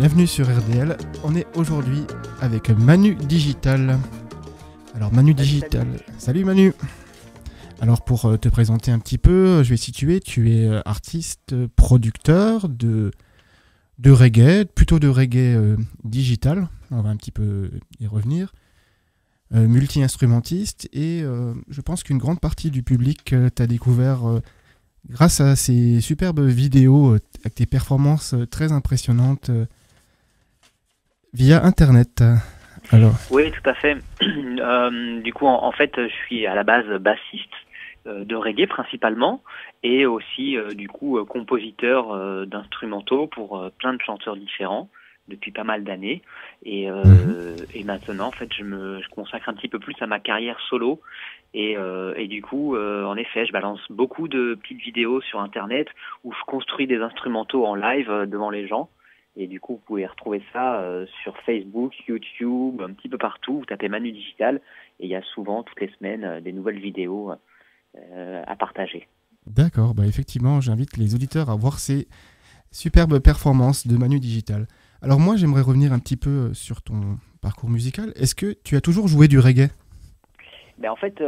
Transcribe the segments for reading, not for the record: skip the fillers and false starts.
bienvenue sur RDL. On est aujourd'hui avec Manu Digital. Alors Manu Digital, salut Manu. Alors pour te présenter un petit peu, je vais situer, tu es artiste, producteur de reggae, plutôt de reggae digital, on va un petit peu y revenir, multi-instrumentiste et je pense qu'une grande partie du public t'a découvert grâce à ces superbes vidéos avec tes performances très impressionnantes via Internet. Alors. Oui, tout à fait. Du coup, en fait, je suis à la base bassiste de reggae principalement et aussi du coup compositeur d'instrumentaux pour plein de chanteurs différents depuis pas mal d'années et maintenant en fait je consacre un petit peu plus à ma carrière solo et du coup en effet je balance beaucoup de petites vidéos sur internet où je construis des instrumentaux en live devant les gens. Et du coup, vous pouvez retrouver ça sur Facebook, YouTube, un petit peu partout. Vous tapez Manu Digital et il y a souvent, toutes les semaines, des nouvelles vidéos à partager. D'accord, bah effectivement, j'invite les auditeurs à voir ces superbes performances de Manu Digital. Alors moi, j'aimerais revenir un petit peu sur ton parcours musical. Est-ce que tu as toujours joué du reggae ? Ben, en fait,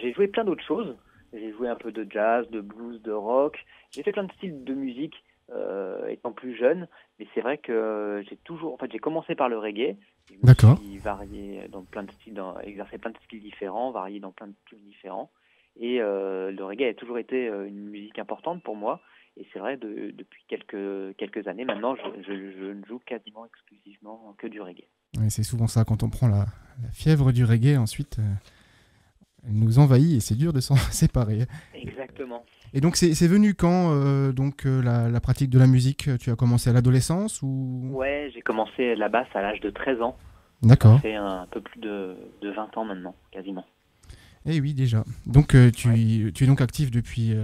j'ai joué plein d'autres choses. J'ai joué un peu de jazz, de blues, de rock. J'ai fait plein de styles de musique. Étant plus jeune, mais c'est vrai que j'ai commencé par le reggae. Je me suis varié dans plein de styles, exercé plein de styles différents, varié dans plein de styles différents. Et le reggae a toujours été une musique importante pour moi. Et c'est vrai, depuis quelques années maintenant, je ne joue quasiment exclusivement que du reggae. Ouais, c'est souvent ça, quand on prend la fièvre du reggae, ensuite, elle nous envahit et c'est dur de s'en séparer. Exactement. Et donc c'est venu quand la pratique de la musique? Tu as commencé à l'adolescence ou... Ouais, j'ai commencé la basse à l'âge de 13 ans. D'accord. Ça fait un peu plus de 20 ans maintenant, quasiment. Eh oui, déjà. Donc tu es donc actif depuis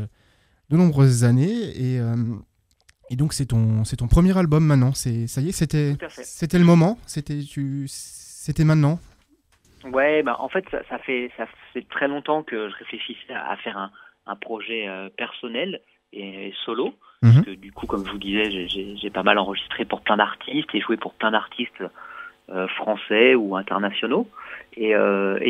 de nombreuses années et donc c'est ton premier album maintenant. Ça y est, c'était le moment. C'était maintenant. Ouais, bah en fait ça fait très longtemps que je réfléchissais à faire un projet personnel et solo, parce que du coup, comme je vous disais, j'ai pas mal enregistré pour plein d'artistes et joué pour plein d'artistes français ou internationaux. Et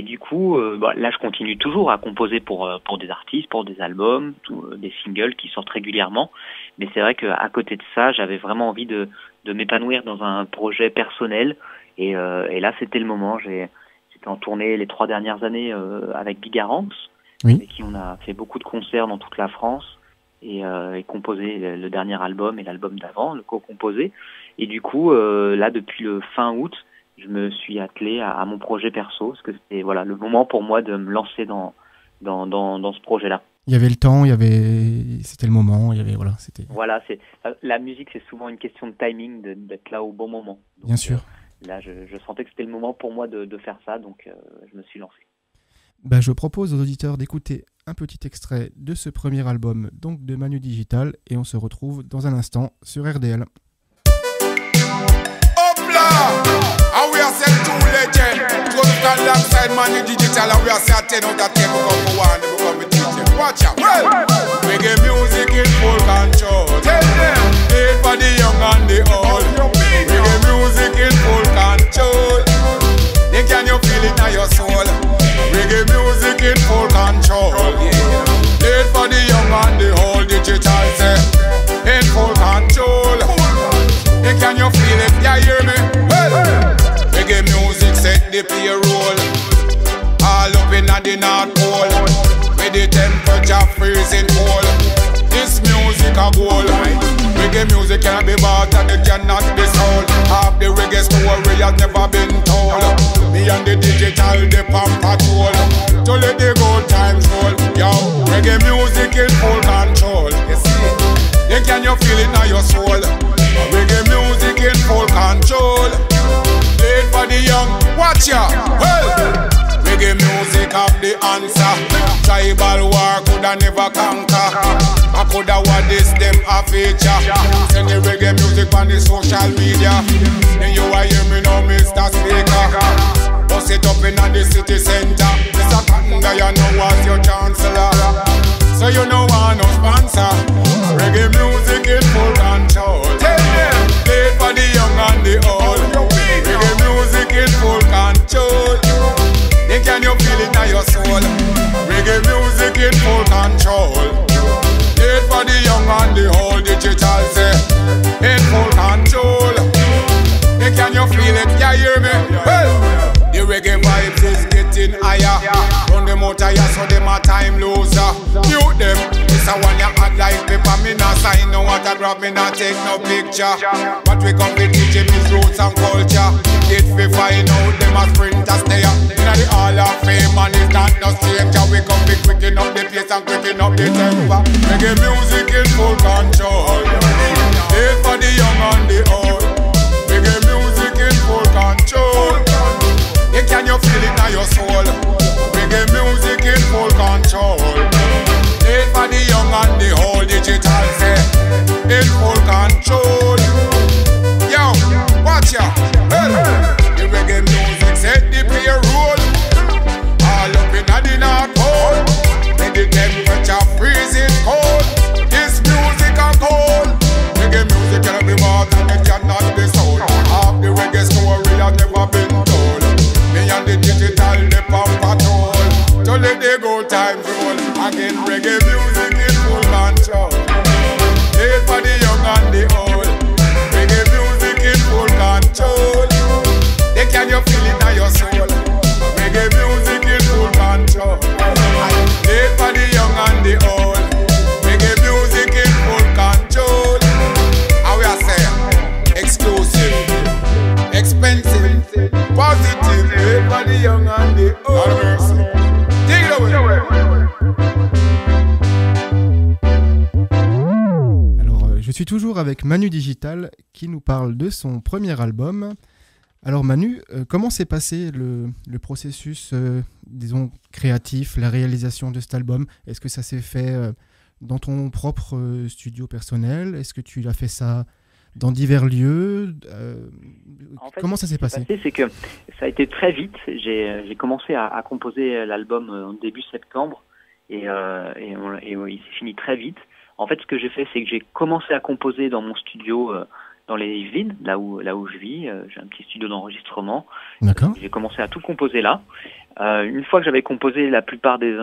du coup, là, je continue toujours à composer pour des artistes, pour des albums, des singles qui sortent régulièrement. Mais c'est vrai qu'à côté de ça, j'avais vraiment envie de m'épanouir dans un projet personnel. Et là, c'était le moment. J'étais en tournée les 3 dernières années avec Bigarance. Oui. Avec qui on a fait beaucoup de concerts dans toute la France et composé le dernier album et l'album d'avant, le co-composé. Et du coup, là, depuis le fin août, je me suis attelé à mon projet perso, parce que c'était le moment pour moi de me lancer dans ce projet-là. Il y avait le temps, c'était le moment, c'était... Voilà, la musique, c'est souvent une question de timing, d'être là au bon moment. Donc, bien sûr. Là, je sentais que c'était le moment pour moi de faire ça, donc je me suis lancé. Je propose aux auditeurs d'écouter un petit extrait de ce premier album, donc de Manu Digital, et on se retrouve dans un instant sur RDL. Hop là! And we are set to legend. Go alongside Manu Digital and we are set 10 out of 10 because we want to become a teacher. Watch out! Well, reggae music in full control. Tell them! Made for the young and the old. Reggae music in full control. Then can you feel it in your soul? Reggae music in full control, yeah. Made for the young and the old, digital say, in full control. Hey, can you feel it? Yeah, hear me? Well, reggae music set the payroll. All up in the North Pole, where the temperature freezing cold. This music a goal. Reggae music can't be bought and it cannot be sold. Half the reggae story has never been told. Me and the digital, the pump patrol. To let the good times roll. Yo, reggae music in full control. You see, then can you feel it now your soul? Reggae music in full control. Played for the young, watch ya. Well, reggae music have the answer. Tribal war coulda never conquer. I coulda what this them a feature. Send the reggae music on the social media. Then you a hear me now, Mr. Speaker. Bust it up in the city center. Mr. Cotton Guy, you know was your chancellor. So you know want no sponsor. Reggae music in full control. Tell them, play for the young and the in full control. It for the young and the old, digital say in full control. Hey, can you feel it? Yeah, hear me? Hey. The reggae vibes is getting higher. Run them out higher so them a time loser. Mute them. This a one you act like paper. Me not sign no autograph. Me not take no picture. But we come to teach him his roots and culture. If we find out them a sprinter stay up inna the Hall of Fame and it's not no stranger. We come be quicking up the pace and quicking up the tempo. Reggae music in full control. It for the young and the old. Reggae music in full control. Yeah, can you feel it now your soul? Reggae music in full control. It for the young and the old, digital say in full control. Yo, watch ya. Hey. The reggae music set the play role. All up in the North Pole. Make the temperature freezing cold. This music a cold. Reggae music cannot be bought and it cannot be sold. Half the reggae story has never been told. Me and the digital they pump patrol. To let the good times roll. Again reggae music in full control. Made for the young and the old. Reggae music in full control. They can you feel it now your soul. Reggae music in full control. Made for the young and the old. Reggae music in full control. How we are saying? Exclusive, expensive, positive. Made for the young and the old. Take it away. Je suis toujours avec Manu Digital qui nous parle de son premier album. Alors Manu, comment s'est passé le processus, disons, créatif, la réalisation de cet album? Est-ce que ça s'est fait dans ton propre studio personnel? Est-ce que tu as fait ça dans divers lieux? En fait, comment ça s'est passé? C'est que ça a été très vite. J'ai commencé à composer l'album en début septembre et il s'est fini très vite. En fait, ce que j'ai fait, c'est que j'ai commencé à composer dans mon studio dans les Yvelines, là où je vis. J'ai un petit studio d'enregistrement. D'accord. J'ai commencé à tout composer là. Une fois que j'avais composé la plupart des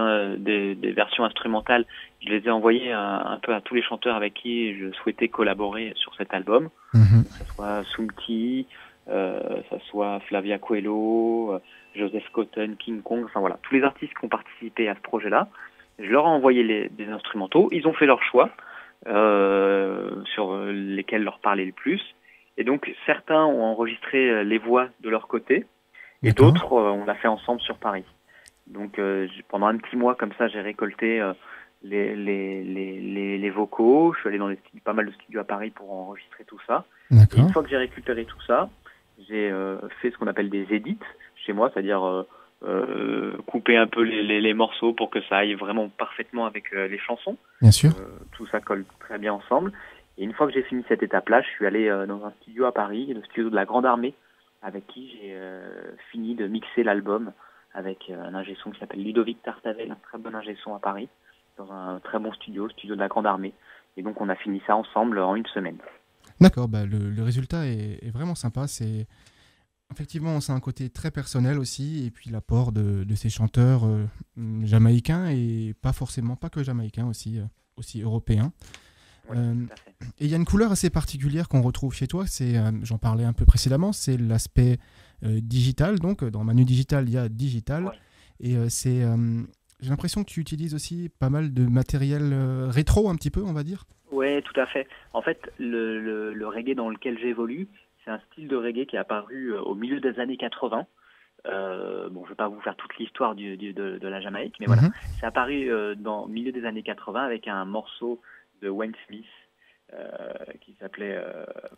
versions instrumentales, je les ai envoyées un peu à tous les chanteurs avec qui je souhaitais collaborer sur cet album. Mm-hmm. Que ce soit Sumti, ça soit Flavia Coelho, Joseph Cotton, King Kong, enfin voilà, tous les artistes qui ont participé à ce projet-là. Je leur ai envoyé des instrumentaux, ils ont fait leur choix sur lesquels leur parlait le plus. Et donc certains ont enregistré les voix de leur côté et d'autres on l'a fait ensemble sur Paris. Donc pendant un petit mois comme ça, j'ai récolté les vocaux. Je suis allé dans pas mal de studios à Paris pour enregistrer tout ça. Et une fois que j'ai récupéré tout ça, j'ai fait ce qu'on appelle des edits chez moi, c'est-à-dire couper un peu les morceaux pour que ça aille vraiment parfaitement avec les chansons. Bien sûr. Tout ça colle très bien ensemble. Et une fois que j'ai fini cette étape-là, je suis allé dans un studio à Paris, le studio de la Grande Armée, avec qui j'ai fini de mixer l'album avec un ingé son qui s'appelle Ludovic Tartavel, un très bon ingé son à Paris, dans un très bon studio de la Grande Armée. Et donc on a fini ça ensemble en une semaine. D'accord, le résultat est vraiment sympa. Effectivement, c'est un côté très personnel aussi, et puis l'apport de ces chanteurs jamaïcains, et pas que jamaïcains, aussi européens. Oui, tout à fait. Et il y a une couleur assez particulière qu'on retrouve chez toi, j'en parlais un peu précédemment, c'est l'aspect digital. Donc dans Manu Digital, il y a digital, ouais. Et j'ai l'impression que tu utilises aussi pas mal de matériel rétro, un petit peu, on va dire. Oui, tout à fait. En fait, le reggae dans lequel j'évolue, c'est un style de reggae qui est apparu au milieu des années 80. Je ne vais pas vous faire toute l'histoire de la Jamaïque, mais voilà. C'est apparu au milieu des années 80 avec un morceau de Wayne Smith qui s'appelait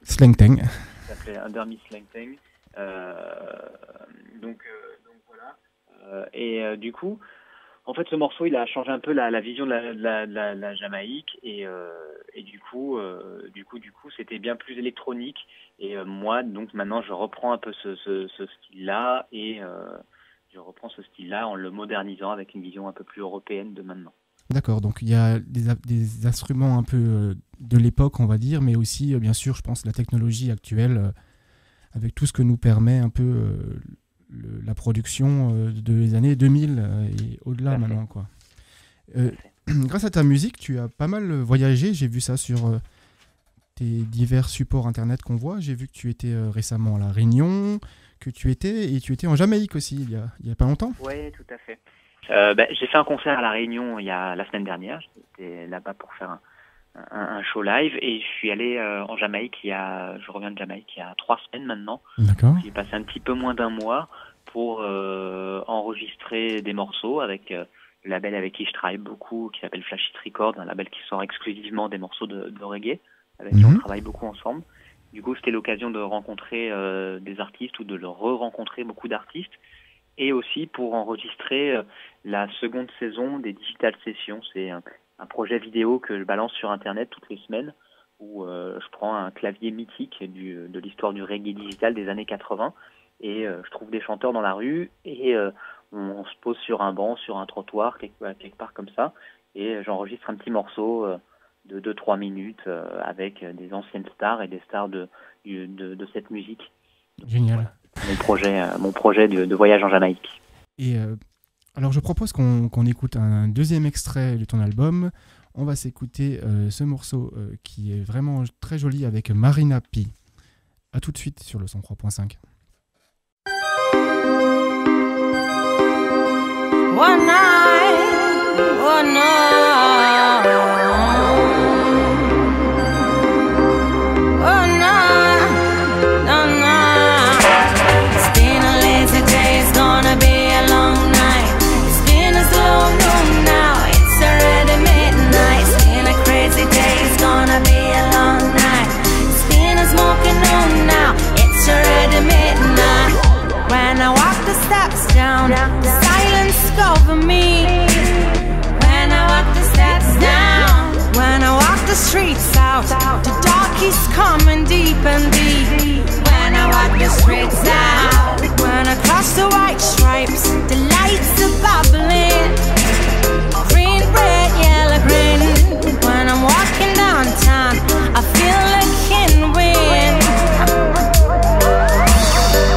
Slang Tang. Qui s'appelait Under Me Slang Tang. Donc voilà. Du coup, en fait, ce morceau, il a changé un peu la vision de la Jamaïque, et du coup, c'était bien plus électronique. Et moi, donc maintenant, je reprends un peu ce style-là, et je reprends ce style-là en le modernisant avec une vision un peu plus européenne de maintenant. D'accord, donc il y a des instruments un peu de l'époque, on va dire, mais aussi, bien sûr, je pense, la technologie actuelle, avec tout ce que nous permet un peu la production des années 2000 et au-delà maintenant, quoi. Grâce à ta musique, tu as pas mal voyagé. J'ai vu ça sur tes divers supports internet qu'on voit. J'ai vu que tu étais récemment à La Réunion, que tu étais en Jamaïque aussi il y a pas longtemps. Oui, tout à fait. J'ai fait un concert à La Réunion la semaine dernière. J'étais là-bas pour faire un show live et je suis allé en Jamaïque je reviens de Jamaïque il y a 3 semaines maintenant. D'accord. J'ai passé un petit peu moins d'un mois pour enregistrer des morceaux avec le label avec qui je travaille beaucoup, qui s'appelle Flash It Records, un label qui sort exclusivement des morceaux de reggae, avec qui on travaille beaucoup ensemble. Du coup, c'était l'occasion de rencontrer des artistes ou de leur re-rencontrer beaucoup d'artistes, et aussi pour enregistrer la seconde saison des Digital Sessions. C'est un projet vidéo que je balance sur Internet toutes les semaines, où je prends un clavier mythique de l'histoire du reggae digital des années 80, et je trouve des chanteurs dans la rue, et on se pose sur un banc, sur un trottoir, quelque part comme ça, et j'enregistre un petit morceau de 2-3 minutes avec des anciennes stars et des stars de cette musique. Génial. Voilà, mon projet de voyage en Jamaïque. Et alors je propose qu'on écoute un deuxième extrait de ton album. On va s'écouter ce morceau qui est vraiment très joli avec Marina P. A tout de suite sur le 103.5. One night, one night, one night, no, no. It's been a lazy day, it's gonna be a long night. It's been a slow noon now, it's already midnight. It's been a crazy day, it's gonna be a long night. It's been a smoking noon now, it's already midnight. When I walk the steps down, the silence cover me. When I walk the steps down, when I walk the streets out, the dark is coming deep and deep. When I walk the streets out, when I cross the white stripes, the lights are bubbling. Green, red, yellow, green. When I'm walking downtown, I feel like in wind.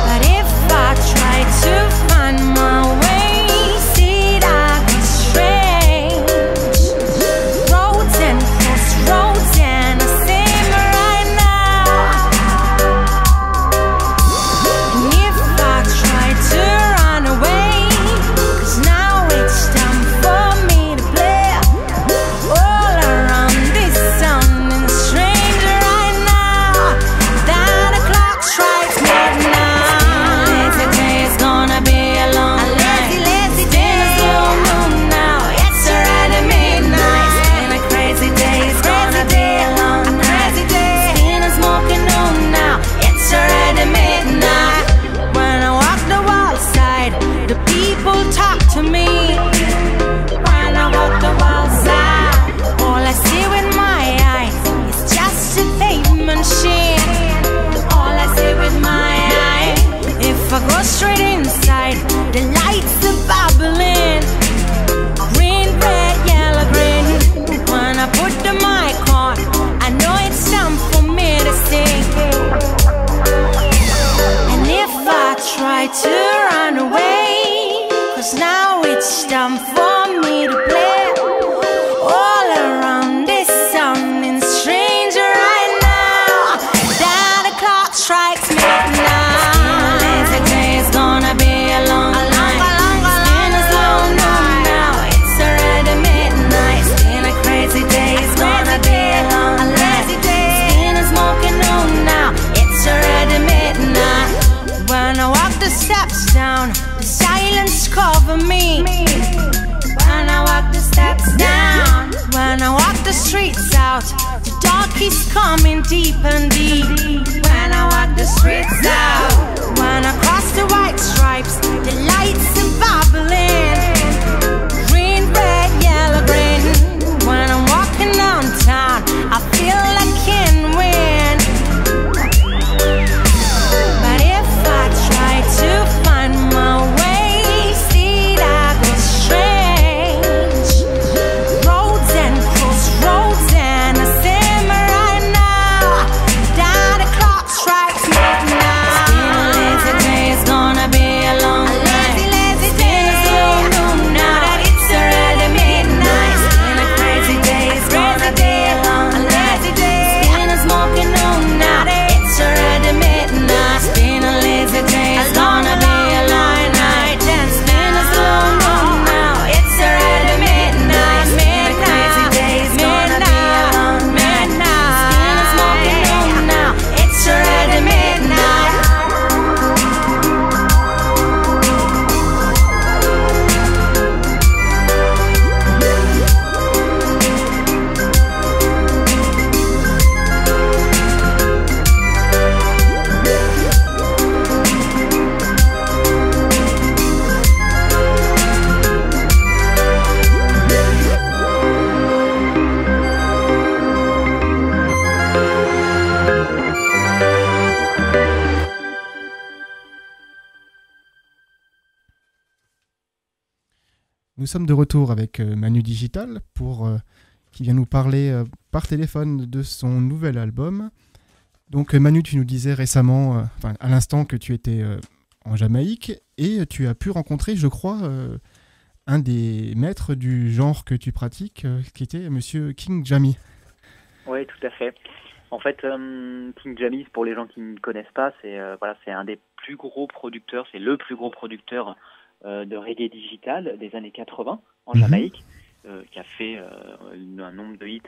But if I try to find my way, see that it's strange. Roads and crossroads, and I see me right now. And if I try to run away, 'cause now it's time for me to play. All around this something strange right now. That the clock strikes midnight. Lazy day is gonna be a long night. Lazy day is slow moon now. It's already midnight. It's been a crazy day. It's gonna be a long night. It's been a smoking noon now. It's already midnight. When I walk the wild side, the people talk to me. When I walk the wild side, all I see with my eyes is just a pavement machine. All I see with my eye. If I go straight inside, the lights are bubbling. Green, red, yellow, green. When I put the mic on, I know it's time for me to sing. And if I try to run away, 'cause now it's time for me to play. All around this something strange right now. That the clock strikes midnight. Lazy day is gonna be a long night. It's been a slow noon now. It's already midnight. It's been a crazy day. It's gonna be a long night. It's been a smoking noon now. It's already midnight. When I walk the steps down, the silence cover me. When I walk the steps down, when I walk the streets out, the dark is coming deep and deep. When I walk the streets out, when I cross the white stripes, the lights are bubbling. Green, red, yellow, green. When I'm walking downtown, I feel like in wind. But if I try to find my way, see that it's strange. Roads and crossroads, and I see me right now. That the clock strikes midnight. It's been a lazy day, it's Nous sommes de retour avec Manu Digital qui vient nous parler par téléphone de son nouvel album. Donc Manu, tu nous disais récemment, à l'instant, que tu étais en Jamaïque et tu as pu rencontrer, je crois, un des maîtres du genre que tu pratiques, qui était Monsieur King Jammy. Oui, tout à fait. En fait, King Jammy, pour les gens qui ne connaissent pas, c'est un des plus gros producteurs, c'est le plus gros producteur de reggae digital des années 80 en Jamaïque, qui a fait un nombre de hits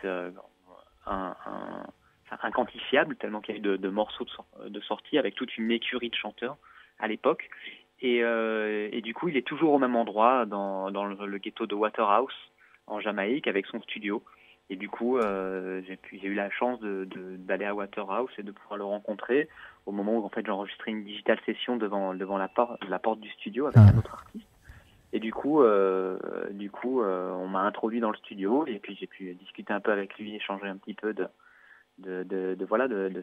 inquantifiable, tellement qu'il y a eu de morceaux de sortie avec toute une écurie de chanteurs à l'époque. Et du coup, il est toujours au même endroit, dans le ghetto de Waterhouse, en Jamaïque, avec son studio. Et du coup, j'ai eu la chance d'aller à Waterhouse et de pouvoir le rencontrer au moment où en fait j'enregistrais une digital session devant la porte du studio avec un autre artiste. Et du coup, on m'a introduit dans le studio et puis j'ai pu discuter un peu avec lui, échanger un petit peu de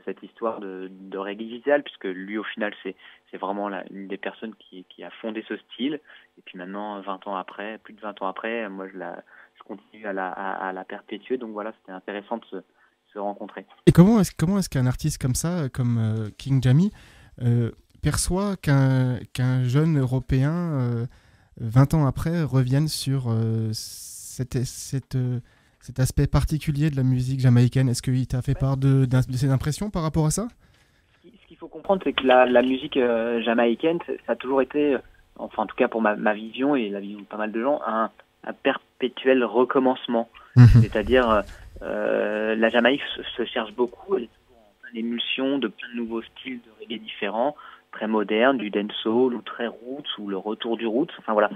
cette histoire de reggae digital, puisque lui au final c'est vraiment une des personnes qui a fondé ce style. Et puis maintenant, plus de 20 ans après, moi je continue à la perpétuer. Donc voilà, c'était intéressant de se rencontrer. Et comment est-ce qu'un artiste comme ça, comme King Jammy, perçoit qu'un jeune Européen 20 ans après revienne sur cet aspect particulier de la musique jamaïcaine? Est-ce qu'il t'a fait part de ses impressions par rapport à ça? Ce qu'il faut comprendre, c'est que la musique jamaïcaine, ça a toujours été, enfin en tout cas pour ma vision et la vision de pas mal de gens, un perpétuel recommencement. C'est-à-dire, la Jamaïque se cherche beaucoup, elle est toujours en pleine émulsion de plein de nouveaux styles de reggae différents, très modernes, du dancehall ou très roots ou le retour du roots. Enfin voilà,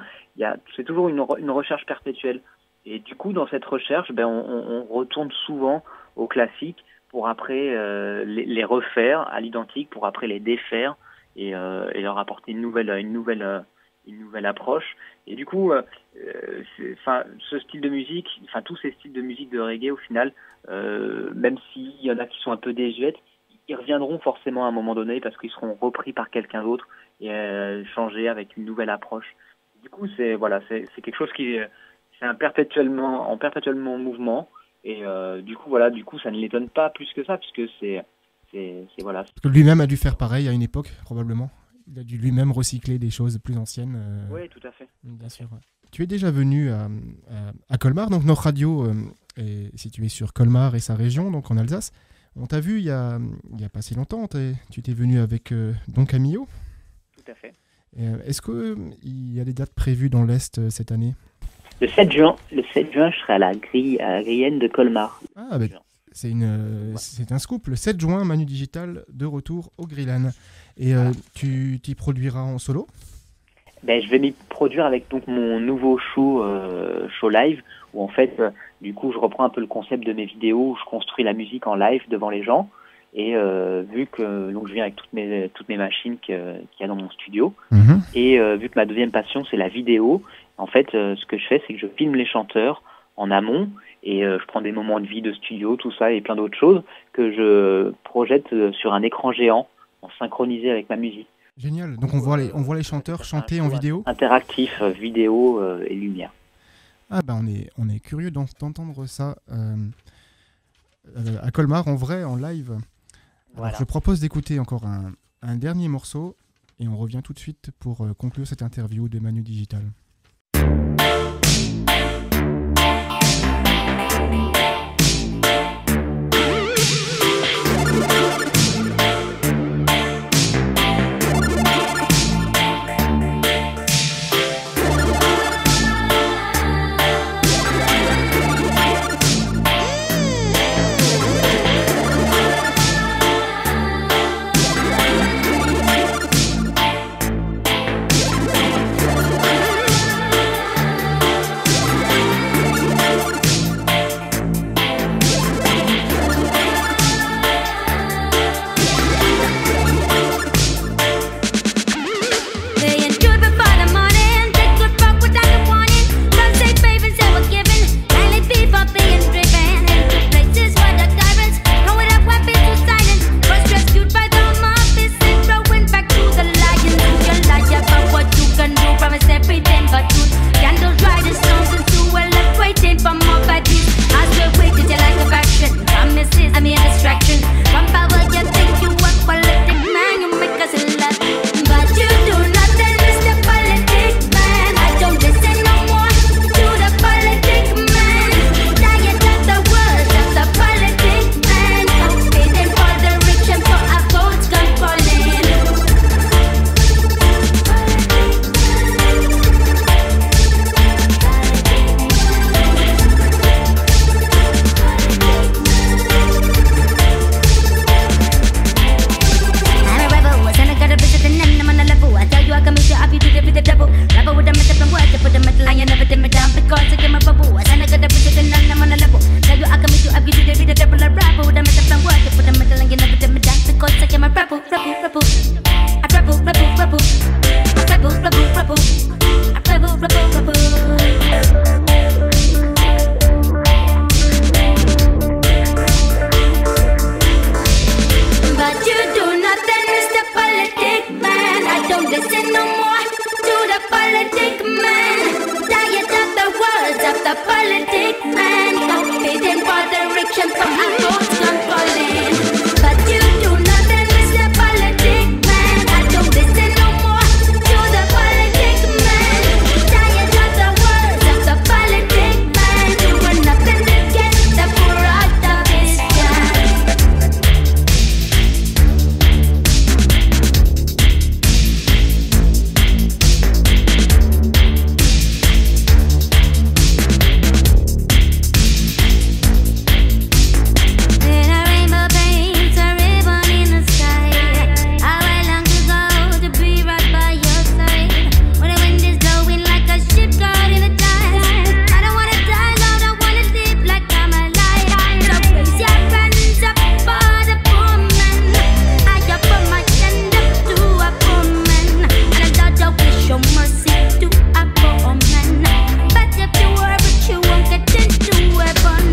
c'est toujours une recherche perpétuelle. Et du coup, dans cette recherche, on retourne souvent aux classiques pour après les refaire à l'identique, pour après les défaire et leur apporter une nouvelle approche. Et du coup, ce style de musique, tous ces styles de musique de reggae, au final, même s'il y en a qui sont un peu désuètes, ils reviendront forcément à un moment donné parce qu'ils seront repris par quelqu'un d'autre et changés avec une nouvelle approche. Du coup, c'est quelque chose qui c'est en perpétuel mouvement. Et du coup, ça ne l'étonne pas plus que ça, puisque voilà. Parce que lui-même a dû faire pareil à une époque, probablement. Il a dû lui-même recycler des choses plus anciennes. Oui, tout à fait. Bien sûr. Ouais. Tu es déjà venu à Colmar, donc notre radio est située sur Colmar et sa région, donc en Alsace. On t'a vu il y a pas si longtemps, tu t'es venu avec Don Camillo. Tout à fait. Est-ce qu'il y a des dates prévues dans l'Est cette année? Le 7 juin, je serai à la Grienne de Colmar. Ah, c'est un scoop. Le 7 juin, Manu Digital de retour au Grillan. Et tu t'y produiras en solo? Je vais m'y produire avec donc mon nouveau show live, où en fait, du coup, je reprends un peu le concept de mes vidéos, où je construis la musique en live devant les gens. Et vu que donc je viens avec toutes mes machines qu'il y a dans mon studio, et vu que ma deuxième passion c'est la vidéo, en fait, ce que je fais, c'est que je filme les chanteurs en amont et je prends des moments de vie de studio, tout ça et plein d'autres choses que je projette sur un écran géant en synchronisé avec ma musique. Génial. Donc on voit les chanteurs chanter en vidéo. Interactif, vidéo et lumière. Ah on est curieux d'entendre ça à Colmar en vrai, en live. Alors, je propose d'écouter encore un dernier morceau et on revient tout de suite pour conclure cette interview de Manu Digital. man, competing for the rich and from the roads controlling. But you do nothing, Mr. Politic Man. I don't listen no more to the politic man. Tired of the words of the politic man. Doing nothing to get the poor out of his time. Then a rainbow paints a ribbon in the sky. I long to go to be right by your side. When the wind is blowing like a ship caught in the tide. I don't wanna die, Lord, I wanna live like I'm alive. So raise your hands up for the poor man. I offer my hand up to a poor man. And I don't wish your mercy to a poor man. But if you were rich, you won't get into heaven.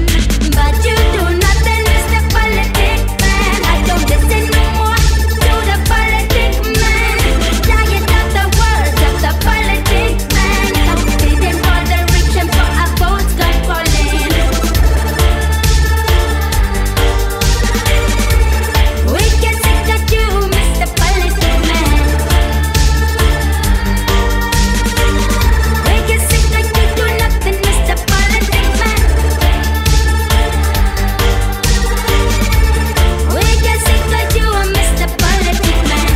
But you do nothing, Mr. Politic Man. I don't listen no more to the politic man. Tired of the words of the politic man. Competing for the rich and for our votes controlling. We get sick of you, Mr. Politic Man. We get sick of you do nothing, Mr. Politic Man. We get sick of you, Mr. Politic Man.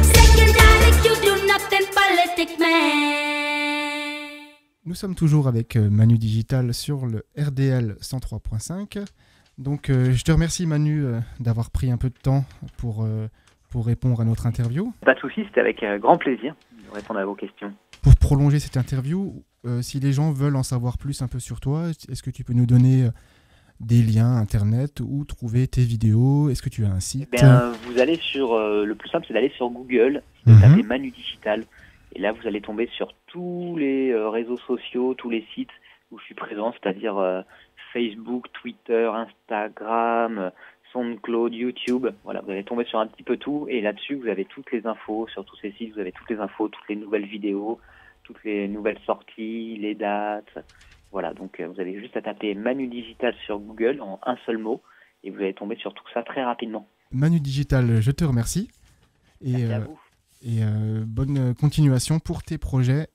Second time you do nothing, Politic Man. Nous sommes toujours avec Manu Digital sur le RDL 103.5. Donc je te remercie Manu d'avoir pris un peu de temps pour répondre à notre interview. Pas de souci, c'était avec grand plaisir de répondre à vos questions. Pour prolonger cette interview, si les gens veulent en savoir plus un peu sur toi, est-ce que tu peux nous donner des liens internet où trouver tes vidéos? Est-ce que tu as un site? Eh bien, vous allez sur le plus simple, c'est d'aller sur Google, de Mhm. taper Manu Digital, et là vous allez tomber sur tous les réseaux sociaux, tous les sites où je suis présent, c'est-à-dire Facebook, Twitter, Instagram, SoundCloud, YouTube. Voilà, vous allez tomber sur un petit peu tout, et là-dessus vous avez toutes les infos. Sur tous ces sites, vous avez toutes les infos, toutes les nouvelles vidéos, toutes les nouvelles sorties, les dates. Voilà, donc vous avez juste à taper Manu Digital sur Google en un seul mot, et vous allez tomber sur tout ça très rapidement. Manu Digital, je te remercie. Merci à vous. Et bonne continuation pour tes projets.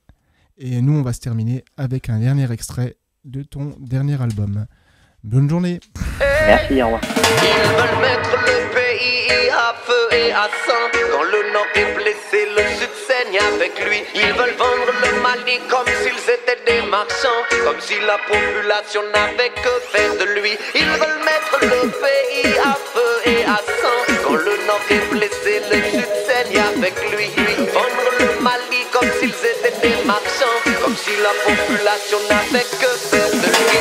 Et nous, on va se terminer avec un dernier extrait de ton dernier album. Bonne journée. Merci, au revoir. Ils veulent mettre le pays à feu et à sang. Quand le nord est blessé, le sud saigne avec lui. Ils veulent vendre le Mali comme s'ils étaient des marchands, comme si la population n'avait que faire de lui. Ils veulent mettre le pays à feu et à sang. Quand le nord est blessé, le sud saigne avec lui. Vendre le Mali comme s'ils étaient des marchands, comme si la population n'avait que faire de lui.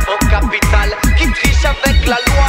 En capitale qui triche avec la loi.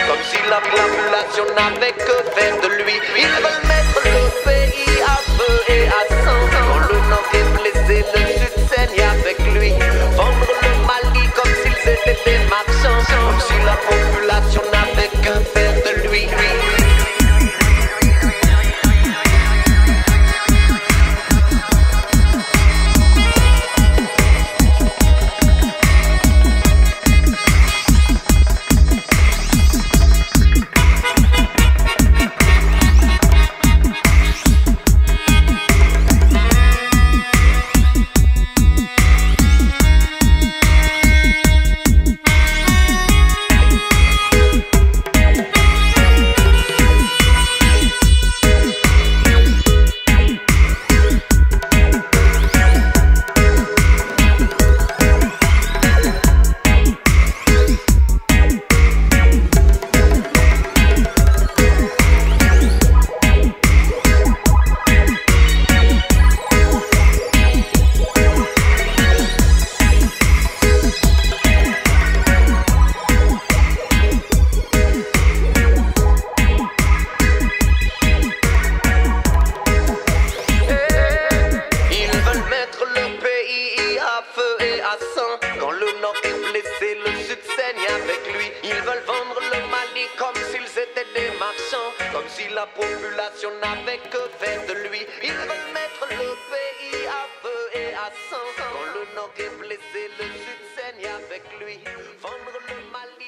Comme si la population n'avait que faire de lui. Ils veulent mettre le pays à feu et à sang. Quand le nord est blessé, le sud saigne avec lui. Vendre le Mali comme s'ils étaient des marchands. Comme si la population n'avait que faire de lui. mettre le pays à feu et à sang. Quand le nord est blessé, le sud saigne avec lui. Ils veulent vendre le Mali comme s'ils étaient des marchands, comme si la population n'avait que faire de lui. Ils veulent mettre le pays à feu et à sang. Quand le nord est blessé, le sud saigne avec lui. Vendre le Mali